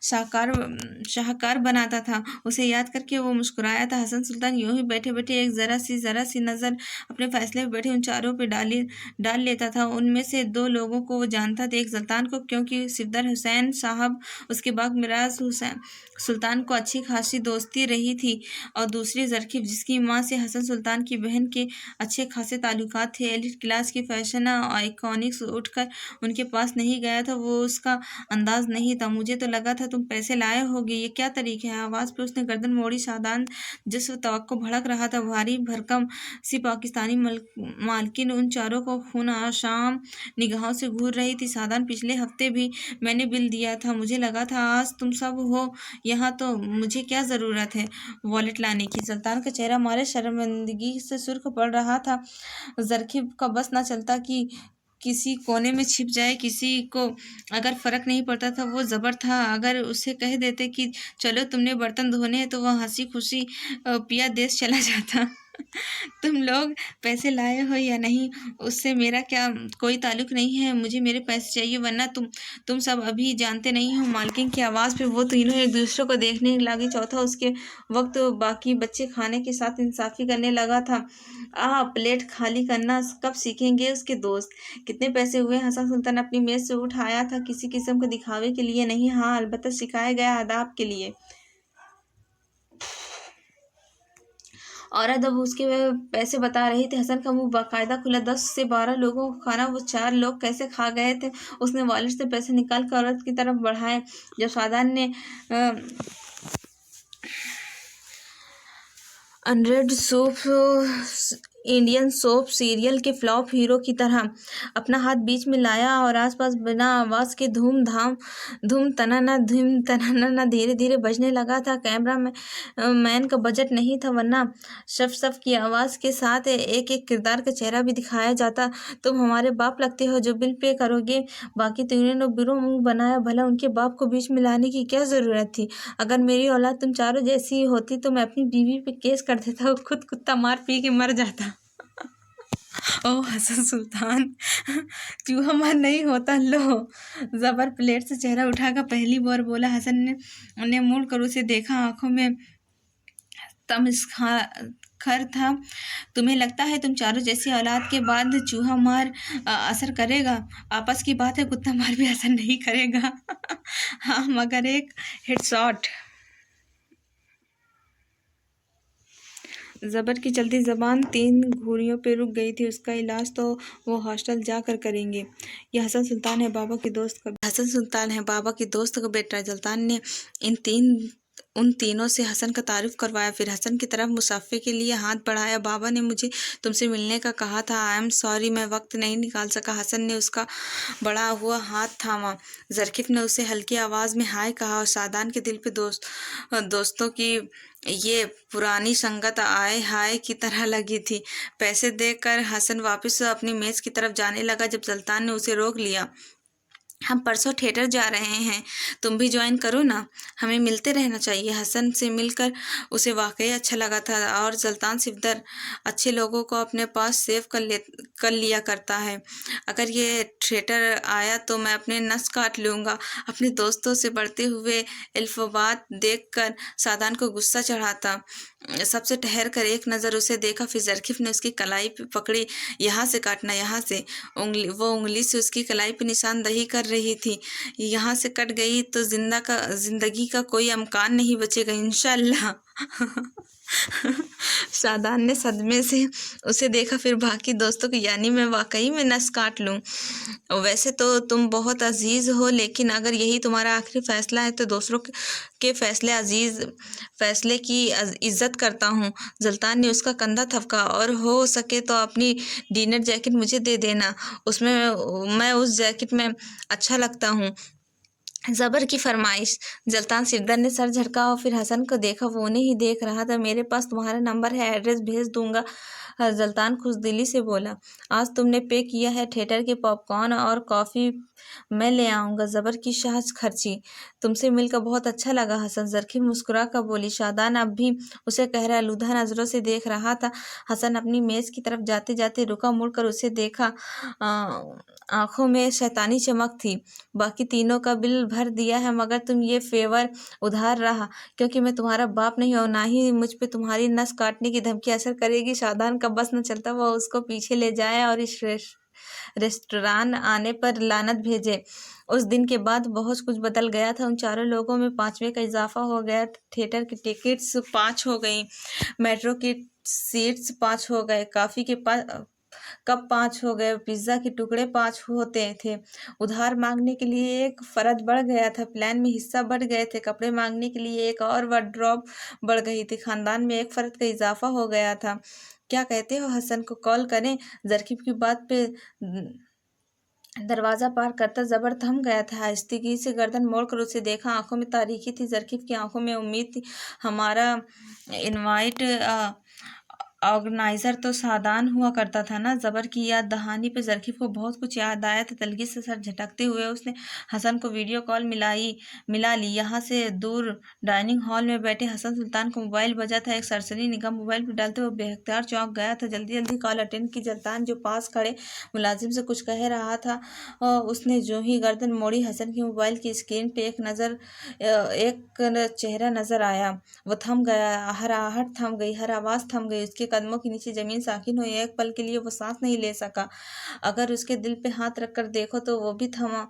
शाहकार बनाता था। उसे याद करके वो मुस्कुराया था। हसन सुल्तान यूं ही बैठे बैठे एक जरा सी नजर अपने फैसले में बैठे उन चारों पे डाल लेता था। उनमें से 2 लोगों को वो जानता था, एक सुल्तान को, क्योंकि सिफदर हुसैन साहब उसके बाद मिराज हुसैन सुल्तान को अच्छी खासी दोस्ती रही थी, और दूसरी जरकीब, जिसकी माँ से हसन सुल्तान की बहन के अच्छे खासे ताल्लुकात थे। एलिट क्लास की फैशन आइकॉनिक्स उठकर उनके पास नहीं गया था वो उसका अंदाज नहीं था। मुझे तो लगा था तुम पैसे लाए होगे, ये क्या तरीका है? आवाज़ पे उसने गर्दन मोड़ी। शादान जिस तवक्को भड़क रहा था, भारी भरकम सी पाकिस्तानी मालकिन उन चारों को खून आशाम निगाहों से घूर रही थी। शादान, पिछले हफ्ते भी मैंने बिल दिया था, मुझे लगा था आज तुम सब हो यहाँ, तो मुझे क्या ज़रूरत है वॉलेट लाने की? सुल्तान का चेहरा मारे शर्मिंदगी से सुर्ख पड़ रहा था। जरखिब का बस न चलता कि किसी कोने में छिप जाए। किसी को अगर फर्क नहीं पड़ता था, वो जबर था। अगर उसे कह देते कि चलो तुमने बर्तन धोने हैं, तो वह हंसी खुशी पिया देश चला जाता। तुम लोग पैसे लाए हो या नहीं, उससे मेरा क्या कोई ताल्लुक नहीं है। मुझे मेरे पैसे चाहिए, वरना तुम सब अभी जानते नहीं हो। मालकिन की आवाज़ पे वो तीनों एक दूसरे को देखने लगे। चौथा उसके वक्त बाकी बच्चे खाने के साथ इंसाफी करने लगा था। प्लेट खाली करना कब सीखेंगे उसके दोस्त? कितने पैसे हुए? हसन सुल्तान अपनी मेज से उठाया था, किसी किस्म के दिखावे के लिए नहीं, हाँ अलबत्ता सिखाया गया आदाब के लिए। औरत अब उसके पैसे बता रही थी। हसन का मुंह बाकायदा खुला। 10 से 12 लोगों का खाना वो 4 लोग कैसे खा गए थे? उसने वॉलेट से पैसे निकाल कर औरत की तरफ बढ़ाए। जब शादान ने unread soup Indian soap serial के फ्लॉप हीरो की तरह अपना हाथ बीच में लाया और आसपास बिना आवाज़ के धूम तनाना धीरे धीरे बजने लगा था। कैमरा में मैन का बजट नहीं था, वरना सफ की आवाज़ के साथ एक एक किरदार का चेहरा भी दिखाया जाता। तुम हमारे बाप लगते हो जो बिल पे करोगे। बाकी तीनों ने बिरो मुंह बनाया। भला उनके बाप को बीच में लाने की क्या ज़रूरत थी? अगर मेरी औलाद तुम चारों जैसी होती तो मैं अपनी बीवी पे केस कर देता और खुद कुत्ता मार पी के मर जाता। ओ हसन सुल्तान, चूहा मार नहीं होता। लो, जबर प्लेट से चेहरा उठाकर पहली बार बोला। हसन ने मुड़ कर उसे देखा। आंखों में तमस्खर था। तुम्हें लगता है तुम चारों जैसी औलाद के बाद चूहा मार असर करेगा? आपस की बात है, कुत्ता मार भी असर नहीं करेगा। हाँ, मगर एक हेडशॉट। जबर की चलती ज़बान 3 घुड़ियों पे रुक गई थी। उसका इलाज तो वो हॉस्टल जाकर करेंगे। ये हसन सुल्तान है बाबा के दोस्त का बेटा। सुल्तान ने उन तीनों से हसन का तारुफ करवाया, फिर हसन की तरफ मुसाफे के लिए हाथ बढ़ाया। बाबा ने मुझे तुमसे मिलने का कहा था। आई एम सॉरी, मैं वक्त नहीं निकाल सका। हसन ने उसका बढ़ा हुआ हाथ थामा। जरकिफ ने उसे हल्की आवाज़ में हाय कहा और शादान के दिल पे दोस्तों की ये पुरानी संगत आए हाय की तरह लगी थी। पैसे देकर हसन वापस अपनी मेज़ की तरफ जाने लगा जब सुल्तान ने उसे रोक लिया। हम परसों थिएटर जा रहे हैं, तुम भी ज्वाइन करो ना, हमें मिलते रहना चाहिए। हसन से मिलकर उसे वाकई अच्छा लगा था और सुल्तान सिफदर अच्छे लोगों को अपने पास सेव कर लिया करता है। अगर ये थिएटर आया तो मैं अपने नस काट लूँगा। अपने दोस्तों से बढ़ते हुए इल्फाबात देखकर सादान को गुस्सा चढ़ाता। सबसे ठहर कर एक नज़र उसे देखा, फिर जरकिफ ने उसकी कलाई पे पकड़ी। यहाँ से काटना, यहाँ से। वो उंगली से उसकी कलाई पे निशानदही कर रही थी। यहाँ से कट गई तो जिंदगी का कोई इम्कान नहीं बचेगा इंशाअल्लाह। शादान ने सदमे से उसे देखा, फिर बाकी दोस्तों को, यानी मैं वाकई में नस काट लूँ? वैसे तो तुम बहुत अजीज़ हो, लेकिन अगर यही तुम्हारा आखिरी फ़ैसला है तो दूसरों के फैसले की इज़्ज़त करता हूँ। सुल्तान ने उसका कंधा थपका। और हो सके तो अपनी डिनर जैकेट मुझे दे देना, उसमें मैं उस जैकेट में अच्छा लगता हूँ। जबर की फरमाइश। सुल्तान सिकंदर ने सर झटका और फिर हसन को देखा। वो उन्हें ही देख रहा था। मेरे पास तुम्हारा नंबर है, एड्रेस भेज दूंगा। सुल्तान खुशदिली से बोला। आज तुमने पे किया है, थिएटर के पॉपकॉर्न और कॉफ़ी मैं ले आऊँगा। जबर की शाह खर्ची। तुमसे मिलकर बहुत अच्छा लगा हसन। जरखी मुस्कुरा कर बोली। शादान अब भी उसे गहरा आलूदा नज़रों से देख रहा था। हसन अपनी मेज़ की तरफ जाते जाते रुका, मुड़कर उसे देखा। आँखों में शैतानी चमक थी। बाकी तीनों का बिल भर दिया है, मगर तुम ये फेवर उधार रहा, क्योंकि मैं तुम्हारा बाप नहीं और ना ही मुझ पे तुम्हारी नस काटने की धमकी असर करेगी। शादान का बस न चलता, वह उसको पीछे ले जाए और इस रेस्टोरान आने पर लानत भेजे। उस दिन के बाद बहुत कुछ बदल गया था। उन चारों लोगों में 5वें का इजाफा हो गया। थिएटर की टिकट्स 5 हो गई, मेट्रो की सीट्स 5 हो गए, कप 5 हो गए, पिज्ज़ा के टुकड़े 5 होते थे। उधार मांगने के लिए एक फ़र्द बढ़ गया था, प्लान में हिस्सा बढ़ गए थे, कपड़े मांगने के लिए एक और वार्डरोब बढ़ गई थी, खानदान में एक फ़र्द का इज़ाफ़ा हो गया था। क्या कहते हो, हसन को कॉल करें? ज़रकीब की बात पे दरवाज़ा पार करता ज़बर थम गया था। आहिस्तगी से गर्दन मोड़कर उसे देखा, आंखों में तारीकी थी, ज़रकीब की आंखों में उम्मीद थी। हमारा इनवाइट ऑर्गेनाइज़र तो सादान हुआ करता था ना। ज़बर की याद दहानी पे ज़रकीब को बहुत कुछ याद आया था। तलगी से सर झटकते हुए उसने हसन को वीडियो कॉल मिला ली। यहाँ से दूर डाइनिंग हॉल में बैठे हसन सुल्तान को मोबाइल बजा था। एक सरसरी निगाह मोबाइल पर डालते हुए बेख्तियार चौंक गया था। जल्दी जल्दी कॉल अटेंड की। सुल्तान जो पास खड़े मुलाजिम से कुछ कह रहा था। उसने जो ही गर्दन मोड़ी, हसन की मोबाइल की स्क्रीन पे एक चेहरा नजर आया। वो थम गया, हर आहट थम गई, हर आवाज़ थम गई। उसके कदमों के नीचे ज़मीन साकिन हुई। एक पल के लिए वो सांस नहीं ले सका। अगर उसके दिल पे हाथ रखकर देखो तो वो भी थमा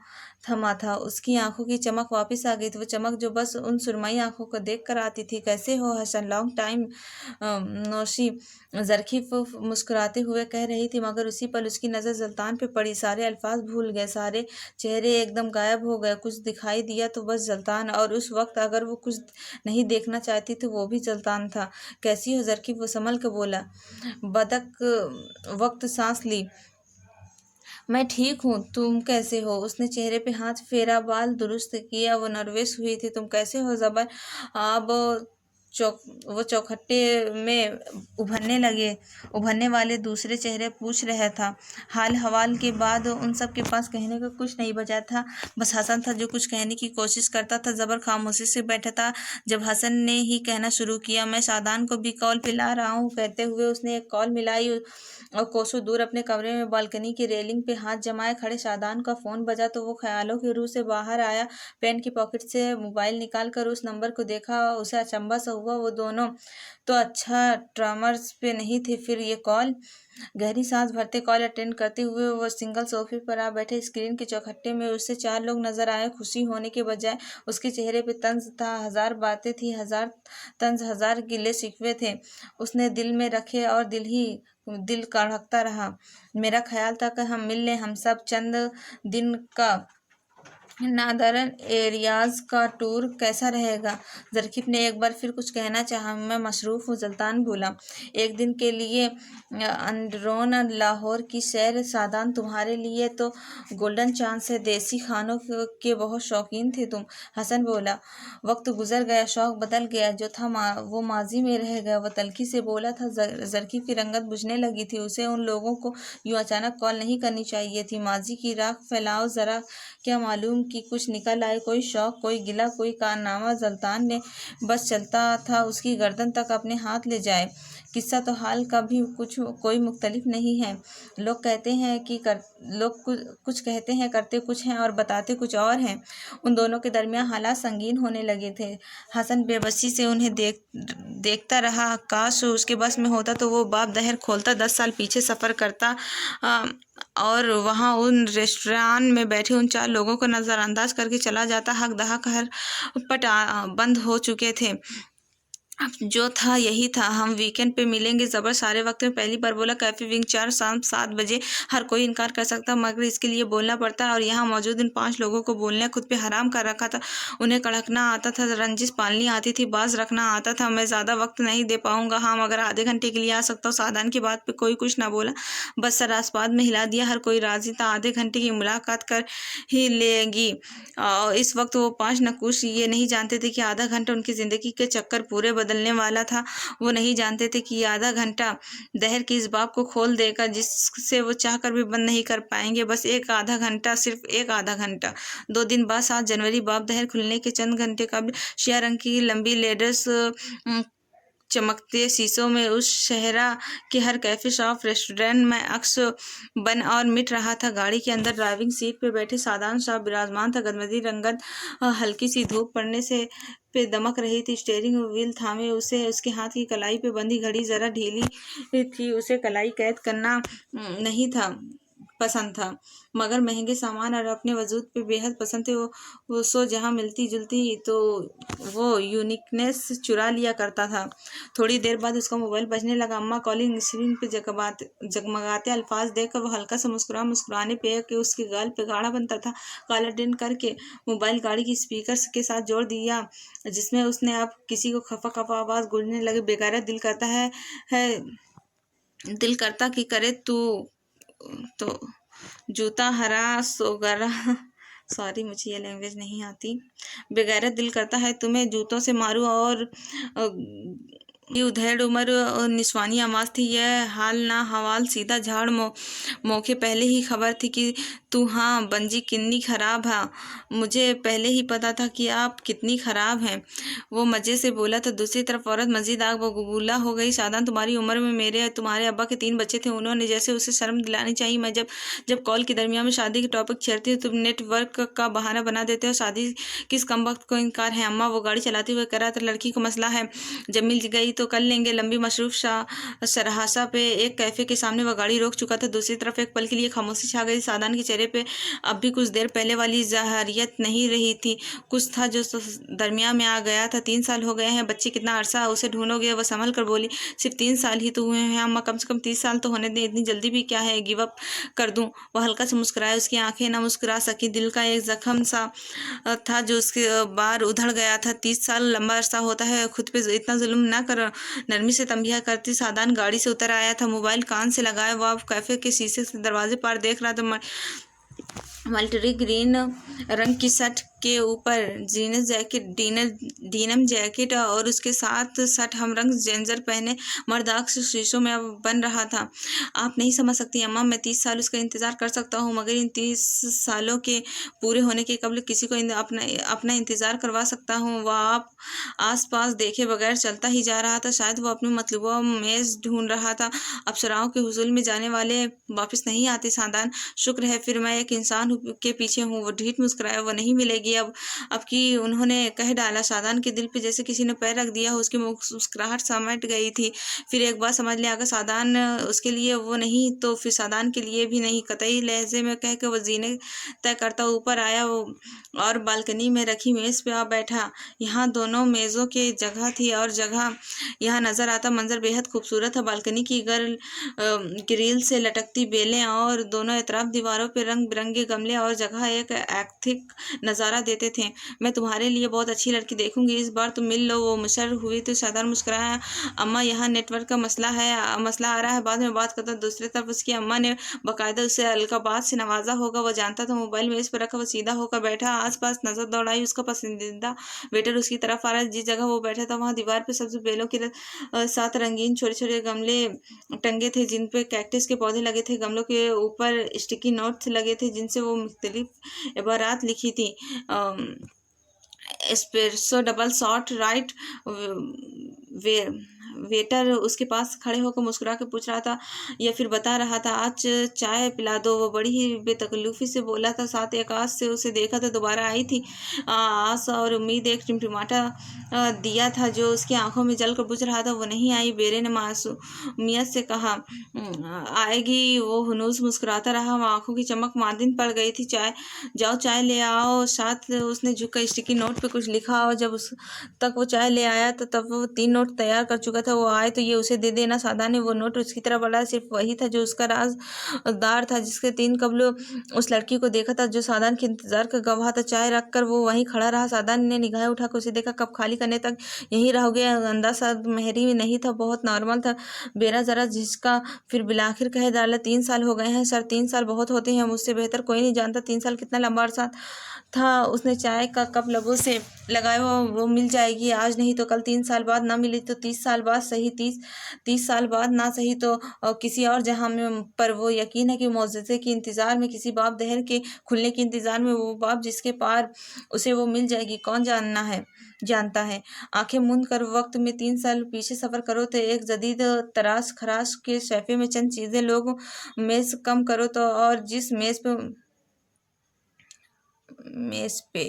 थमा था। उसकी आंखों की चमक वापस आ गई थी, वो चमक जो बस उन सुरमई आंखों को देख कर आती थी। कैसे हो हसन, लॉन्ग टाइम नोशी, ज़रकीब मुस्कुराते हुए कह रही थी, मगर उसी पल उसकी नज़र सुल्तान पे पड़ी। सारे अल्फाज भूल गए, सारे चेहरे एकदम गायब हो गए। कुछ दिखाई दिया तो बस सुल्तान, और उस वक्त अगर वो कुछ नहीं देखना चाहती तो वो भी सुल्तान था। कैसी हो ज़रकीब? वो संभल के बोला। बदक वक्त सांस ली। मैं ठीक हूँ, तुम कैसे हो? उसने चेहरे पे हाथ फेरा, बाल दुरुस्त किया। वो नर्वस हुई थी। तुम कैसे हो ज़बर? अब वो चौखट्टे में उभरने वाले दूसरे चेहरे पूछ रहा था। हाल हवाल के बाद उन सब के पास कहने को कुछ नहीं बचा था। बस हसन था जो कुछ कहने की कोशिश करता था। ज़बर खामोशी से बैठा था। जब हसन ने ही कहना शुरू किया, मैं शादान को भी कॉल पे ला रहा हूँ, कहते हुए उसने एक कॉल मिलाई और कोसों दूर अपने कमरे में बालकनी की रेलिंग पे हाथ जमाए खड़े शादान का फ़ोन बजा तो वो ख्यालों की रूह से बाहर आया। पेन की पॉकेट से मोबाइल निकाल कर उस नंबर को देखा। उसे अचंभा सा हुआ, वो दोनों तो अच्छा ट्रामर्स पे नहीं थे, फिर ये कॉल। गहरी सांस भरते कॉल अटेंड करते हुए वो सिंगल सोफे पर आ बैठे। स्क्रीन के चौखट्टे में उससे 4 लोग नजर आए। खुशी होने के बजाय उसके चेहरे पे तंज था। हजार बातें थी, हजार तंज, हजार गिले शिकवे थे उसने दिल में रखे, और दिल कड़कता रहा। मेरा ख्याल था कि हम मिल लें, हम सब चंद दिन का नादरन एरियाज का टूर कैसा रहेगा? ज़रकीब ने एक बार फिर कुछ कहना चाहा। मैं मसरूफ़ हूँ, सुल्तान बोला। एक दिन के लिए अंदरोन लाहौर की सैर। सादान, तुम्हारे लिए तो गोल्डन चांस है। देसी खानों के बहुत शौकीन थे तुम, हसन बोला। वक्त गुजर गया, शौक बदल गया, जो था वो माजी में रह गया। वह तल्खी से बोला था। ज़रकीब की रंगत बुझने लगी थी। उसे उन लोगों को यूँ अचानक कॉल नहीं करनी चाहिए थी। माजी की राख फैलाओ ज़रा, क्या मालूम कि कुछ निकल आए, कोई शौक, कोई गिला, कोई कारनामा सुल्तान ने बस चलता था उसकी गर्दन तक अपने हाथ ले जाए। किस्सा तो हाल का भी कोई मुख्तलिफ नहीं है। लोग कुछ कहते हैं, करते कुछ हैं और बताते कुछ और हैं। उन दोनों के दरमियान हालात संगीन होने लगे थे। हसन बेबसी से उन्हें देखता रहा। काश उसके बस में होता तो वो बाप दहर खोलता, 10 साल पीछे सफ़र करता और वहाँ उन रेस्टोरेंट में बैठे उन 4 लोगों को नज़रअंदाज करके चला जाता। हक दहक हर पट बंद हो चुके थे। अब जो था यही था, हम वीकेंड पे मिलेंगे। ज़बर सारे वक्त में पहली बार बोला। कैफे विंग 4 शाम 7 बजे। हर कोई इनकार कर सकता मगर इसके लिए बोलना पड़ता, और यहाँ मौजूद इन 5 लोगों को बोलने खुद पे हराम कर रखा था। उन्हें कड़कना आता था, रंजिश पालनी आती थी, बाज रखना आता था। मैं ज़्यादा वक्त नहीं दे पाऊँगा। हाँ, मगर आधे घंटे के लिए आ सकता हूँ। सादान की बात पे कोई कुछ ना बोला, बस सर आसपास में हिला दिया। हर कोई राजी था, आधे घंटे की मुलाकात कर ही लेगी। इस वक्त वो 5 नकुश ये नहीं जानते थे कि आधा घंटा उनकी ज़िंदगी के चक्कर पूरे बदलने वाला था। वो नहीं जानते थे कि आधा घंटा दहर की इस बाब को खोल देगा जिससे वो चाहकर भी बंद नहीं कर पाएंगे। बस एक आधा घंटा, सिर्फ एक आधा घंटा। 2 दिन बाद 7 जनवरी बाब दहर खुलने के चंद घंटे कबल शिया रंग की लंबी लेडर्स चमकते शीशों में उस शहरा के हर कैफे, शॉप, रेस्टोरेंट में अक्स बन और मिट रहा था। गाड़ी के अंदर ड्राइविंग सीट पे बैठे सादान साहब विराजमान था। गदमदी रंगत हल्की सी धूप पड़ने से पे दमक रही थी। स्टीयरिंग व्हील थामे उसे उसके हाथ की कलाई पे बंधी घड़ी जरा ढीली थी। उसे कलाई कैद करना नहीं था, पसंद था, मगर महंगे सामान और अपने वजूद पे बेहद पसंद थे। वो सो जहाँ मिलती जुलती तो वो यूनिकनेस चुरा लिया करता था। थोड़ी देर बाद उसका मोबाइल बजने लगा। अम्मा कॉलिंग स्क्रीन पे जगमगाते अल्फाज देखकर वो हल्का सा मुस्कुराने पे कि उसके गाल पे गाढ़ा बनता था काला टिन करके मोबाइल गाड़ी की स्पीकर के साथ जोड़ दिया, जिसमें उसने अब किसी को खफा खफा आवाज गूंजने लगे। बेगारा है दिल करता कि करे तू तो जूता हरा सोगरा सॉरी मुझे ये लैंग्वेज नहीं आती। बेगैरत दिल करता है तुम्हें जूतों से मारूं और ये उधेड़ उमर और निस्वानी आवाज थी। यह हाल ना हवाल सीधा झाड़ मौके पहले ही खबर थी कि तू हाँ बंजी कितनी खराब है। मुझे पहले ही पता था कि आप कितनी खराब हैं। वो मजे से बोला तो दूसरी तरफ औरत मजीद आग बबूला हो गई। शादान तुम्हारी उम्र में मेरे तुम्हारे अब्बा के 3 बच्चे थे। उन्होंने जैसे उसे शर्म दिलानी चाहिए। मैं जब कॉल के दरमियान में शादी के टॉपिक छेड़ती हूँ तुम नेटवर्क का बहाना बना देते हो। शादी किस कमबख्त को इनकार है। अम्मा वो गाड़ी चलाते हुए कह रहा था लड़की को मसला है, जब मिल गई तो कर लेंगे। लंबी मशरूफ शराहसा पे एक कैफे के सामने वह गाड़ी रोक चुका था। दूसरी तरफ एक पल के लिए खामोशी छा गई। सादान के चेहरे पे अब भी कुछ देर पहले वाली ज़ाहरियत नहीं रही थी। कुछ था जो दरमियान में आ गया था। 3 साल हो गए हैं, बच्चे कितना अरसा उसे ढूंढोगे। वह संभल कर बोली सिर्फ 3 साल ही तो हुए हैं अम्मा, कम से कम 30 साल तो होने दें। इतनी जल्दी भी क्या है, गिव अप कर दूं। वह हल्का से मुस्कुराया। उसकी आंखें ना मुस्कुरा सकी। दिल का एक जख्म सा था जो उसके बार उधड़ गया था। 30 साल लंबा अरसा होता है। खुद पे इतना जुल्म ना कर, नरमी से तंबिया करती सादान गाड़ी से उतर आया था। मोबाइल कान से लगाया वह कैफे के शीशे से दरवाजे पार देख रहा था। मल्टी ग्रीन रंग की शर्ट के ऊपर डीनम जैकेट और उसके साथ शर्ट हम रंग जेंजर पहने मर्द आंख शीशों में अब बन रहा था। आप नहीं समझ सकती अम्मा, मैं 30 साल उसका इंतजार कर सकता हूँ, मगर इन 30 सालों के पूरे होने के कबल किसी को अपना इंतजार करवा सकता हूँ। वह आप आस पास देखे बगैर चलता ही जा रहा था। शायद वो अपनी मतलूबा मेज ढूंढ रहा था। अप्सराओं के हुजूल में जाने वाले वापस नहीं आते सादान। शुक्र है फिर मैं एक इंसान के पीछे हूँ। वो ढीठ मुस्कुराया। वो नहीं मिलेगी अब कि उन्होंने कह डाला। सादान के दिल पे जैसे किसी ने पैर रख दिया हो। उसकी मुस्कुराहट समट गई थी। फिर एक बार समझ लिया अगर सादान उसके लिए वो नहीं तो फिर सादान के लिए भी नहीं। कतई लहजे में कह के वो जीने तय करता ऊपर आया और बालकनी में रखी मेज पे आ बैठा। यहाँ दोनों मेज़ों के जगह थी और जगह यहाँ नजर आता मंजर बेहद खूबसूरत था। बालकनी की ग्रिल से लटकती बेलें और दोनों तरफ दीवारों पे रंग बिरंगे गमले और जगह एक ऐतिहासिक नज़ारा देते थे। मैं तुम्हारे लिए बहुत अच्छी लड़की देखूंगी, इस बार तुम मिल लो। वो मुशर्र हुई तो शादान मुस्कुराया। अम्मा यहाँ नेटवर्क का मसला आ रहा है, बाद में बात करता। दूसरी तरफ उसकी अम्मा ने बाकायदा उसे अलकाबाद से नवाजा होगा। वह जानता था। मोबाइल मेज पर रखा वो सीधा होकर बैठा। आसपास नजर दौड़ाई। उसका पसंदीदा वेटर उसकी तरफ आ रहा है। जिस जगह वो बैठा था वहाँ दीवार पर सब्ज बेलों के साथ रंगीन छोटे छोटे गमले टंगे थे जिन पे कैक्टस के पौधे लगे थे। गमलों के ऊपर स्टिकी नोट्स लगे थे जिनसे वो मुख्तलिफ इबारात लिखी थी। Espresso double shot right. वे वेटर उसके पास खड़े होकर मुस्कुरा के पूछ रहा था या फिर बता रहा था आज चाय पिला दो। वो बड़ी ही बेतकल्लुफी से बोला था। साथ एक आस से उसे देखा तो दोबारा आई थी। आस और उम्मीद एक टिमटिमाटा दिया था जो उसकी आंखों में जल कर बुझ रहा था। वो नहीं आई। बेरे ने मासूमियत से कहा आएगी। वो हुनूस मुस्कुराता रहा। वो आंखों की चमक मादिन पड़ गई थी। चाय जाओ चाय ले आओ। साथ उसने झुककर स्टिकी नोट पे कुछ लिखा और जब उस तक वो चाय ले आया तो तब वो 3 नोट तैयार कर चुका था। वो आए तो ये उसे दे देना। सादा ने वो नोट उसकी तरफ बढ़ाया। सिर्फ वही था जो उसका राजदार था जिसके 3 कबल उस लड़की को देखा था जो सादान के इंतजार का गवाह था। चाय रख कर वो वहीं खड़ा रहा। सादान ने निगाहें उठाकर उसे देखा। कप खाली करने तक यहीं रहोगे? अंदाजा मेहरी नहीं था, बहुत नॉर्मल था। बेरा जरा झिझका फिर बिलाखिर कह डाला 3 साल हो गए हैं सर। 3 साल बहुत होते हैं, मुझसे बेहतर कोई नहीं जानता 3 साल कितना लंबा अरसा था। उसने चाय का कप लबों से लगाया। वो मिल जाएगी, आज नहीं तो कल। 3 साल बाद ना मिली तो 30 साल बाद सही। 30 साल बाद ना सही तो किसी और जहां में। पर वो यकीन है कि मौजूदे के इंतजार में, किसी बाब दहर के खुलने के इंतजार में, वो बाब जिसके पार उसे वो मिल जाएगी। कौन जानता है। आंखें मूंद कर वक्त में 3 साल पीछे सफर करो तो एक जदीद तराश खराश के शैफे में चंद चीजें लोग मेज कम करो तो और जिस मेज पे